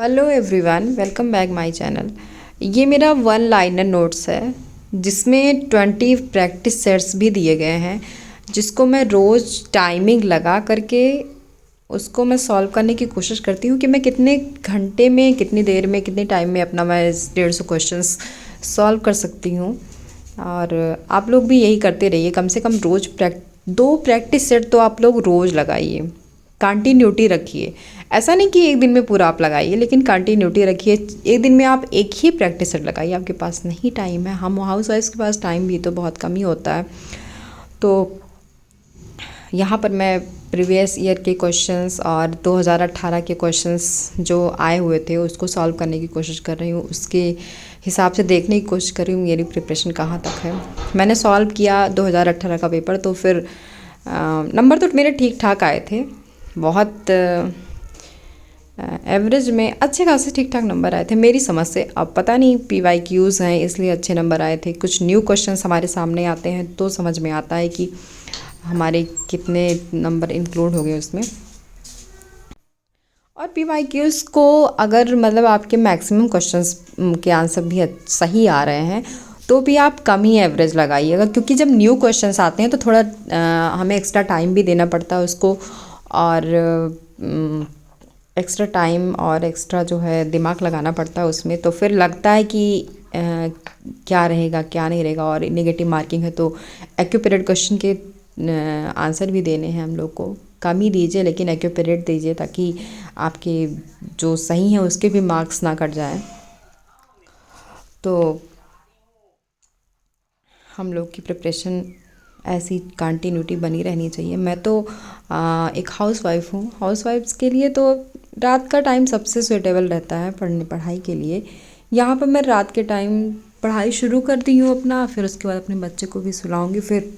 Hello everyone, welcome back my channel. ये मेरा one liner notes है जिसमें 20 प्रैक्टिस सेट्स भी दिए गए हैं, जिसको मैं रोज़ टाइमिंग लगा करके उसको मैं सॉल्व करने की कोशिश करती हूँ कि मैं कितने घंटे में, कितनी देर में, कितने टाइम में अपना मैं 150 क्वेश्चंस सॉल्व कर सकती हूँ। और आप लोग भी यही करते रहिए, कम से कम रोज़ दो प्रैक्टिस सेट तो आप लोग रोज़ लगाइए, कंटिन्यूटी रखिए। ऐसा नहीं कि एक दिन में पूरा आप लगाइए, लेकिन कंटिन्यूटी रखिए। एक दिन में आप एक ही प्रैक्टिस सेट लगाइए। आपके पास नहीं टाइम है, हम हाउस वाइफ के पास टाइम भी तो बहुत कम ही होता है। तो यहाँ पर मैं प्रीवियस ईयर के क्वेश्चंस और 2018 के क्वेश्चंस जो आए हुए थे उसको सॉल्व करने की कोशिश कर रही हूँ। उसके हिसाब से देखने की कोशिश कर रही हूँ मेरी प्रिपरेशन कहाँ तक है। मैंने सॉल्व किया 2018 का पेपर, तो फिर नंबर तो मेरे ठीक ठाक आए थे, बहुत एवरेज में अच्छे खासे ठीक ठाक नंबर आए थे मेरी समझ से। अब पता नहीं PYQs हैं इसलिए अच्छे नंबर आए थे। कुछ न्यू क्वेश्चंस हमारे सामने आते हैं तो समझ में आता है कि हमारे कितने नंबर इंक्लूड हो गए उसमें। और PYQs को अगर मतलब आपके मैक्सिमम क्वेश्चंस के आंसर भी सही आ रहे हैं तो भी आप कम ही एवरेज लगाइएगा, क्योंकि जब न्यू क्वेश्चंस आते हैं तो थोड़ा हमें एक्स्ट्रा टाइम भी देना पड़ता है उसको, और एक्स्ट्रा टाइम और एक्स्ट्रा जो है दिमाग लगाना पड़ता है उसमें। तो फिर लगता है कि क्या रहेगा क्या नहीं रहेगा। और नेगेटिव मार्किंग है तो एक्यूरेट क्वेश्चन के आंसर भी देने हैं हम लोग को। कम ही दीजिए लेकिन एक्यूरेट दीजिए, ताकि आपके जो सही हैं उसके भी मार्क्स ना कट जाएं। तो हम लोग की प्रिपरेशन ऐसी कंटिन्यूटी बनी रहनी चाहिए। मैं तो एक हाउस वाइफ हूँ। हाउस वाइफ्स के लिए तो रात का टाइम सबसे सूटेबल रहता है पढ़ाई के लिए। यहाँ पर मैं रात के टाइम पढ़ाई शुरू करती हूँ अपना, फिर उसके बाद अपने बच्चे को भी सुलाऊंगी। फिर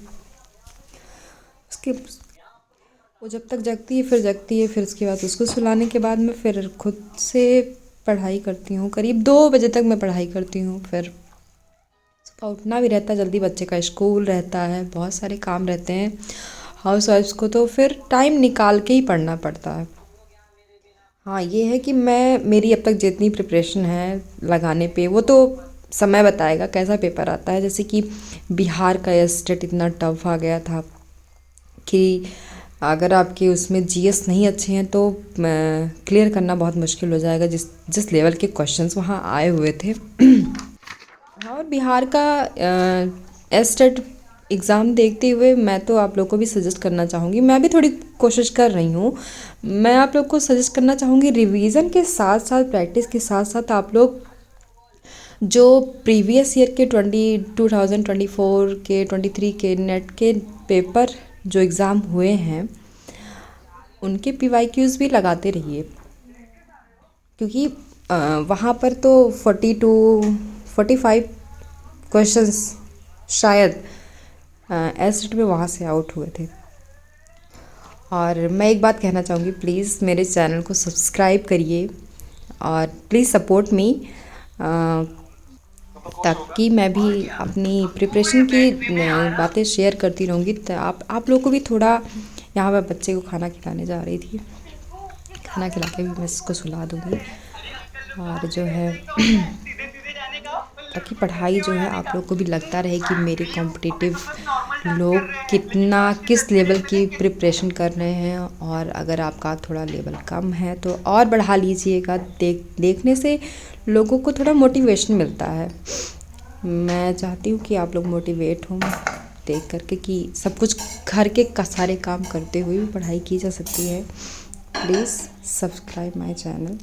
उसके वो जब तक जगती है फिर जगती है, फिर उसके बाद उसको सुलाने के बाद मैं फिर खुद से पढ़ाई करती हूँ। करीब 2 बजे तक मैं पढ़ाई करती हूँ। फिर सुबह उठना भी रहता है जल्दी, बच्चे का स्कूल रहता है, बहुत सारे काम रहते हैं हाउस वाइफ्स को, तो फिर टाइम निकाल के ही पढ़ना पड़ता है। हाँ, ये है कि मेरी अब तक जितनी प्रिपरेशन है लगाने पे, वो तो समय बताएगा कैसा पेपर आता है। जैसे कि बिहार का स्टेट इतना टफ आ गया था कि अगर आपके उसमें GS नहीं अच्छे हैं तो क्लियर करना बहुत मुश्किल हो जाएगा, जिस जिस लेवल के क्वेश्चंस वहाँ आए हुए थे। हाँ, और बिहार का स्टेट एग्ज़ाम देखते हुए मैं तो आप लोग को भी सजेस्ट करना चाहूँगी, मैं भी थोड़ी कोशिश कर रही हूँ। मैं आप लोग को सजेस्ट करना चाहूँगी, रिवीजन के साथ साथ, प्रैक्टिस के साथ साथ आप लोग जो प्रीवियस ईयर के 2024 के 23 के नेट के पेपर जो एग्ज़ाम हुए हैं उनके PYQs भी लगाते रहिए, क्योंकि वहाँ पर तो 45 क्वेश्चंस शायद एस्टेट में वहाँ से आउट हुए थे। और मैं एक बात कहना चाहूँगी, प्लीज़ मेरे चैनल को सब्सक्राइब करिए और प्लीज़ सपोर्ट मी, ताकि मैं भी अपनी प्रिपरेशन की बातें शेयर करती रहूँगी। तो आप लोग को भी थोड़ा, यहाँ पर बच्चे को खाना खिलाने जा रही थी, खाना खिला के भी मैं इसको सुला दूँगी। और जो है ताकि पढ़ाई जो है आप लोग को भी लगता रहे कि मेरे कॉम्पिटिटिव लोग किस लेवल की प्रिपरेशन कर रहे हैं। और अगर आपका थोड़ा लेवल कम है तो और बढ़ा लीजिएगा। देखने से लोगों को थोड़ा मोटिवेशन मिलता है। मैं चाहती हूँ कि आप लोग मोटिवेट हों देख करके कि सब कुछ घर के सारे काम करते हुए भी पढ़ाई की जा सकती है। Please subscribe my channel.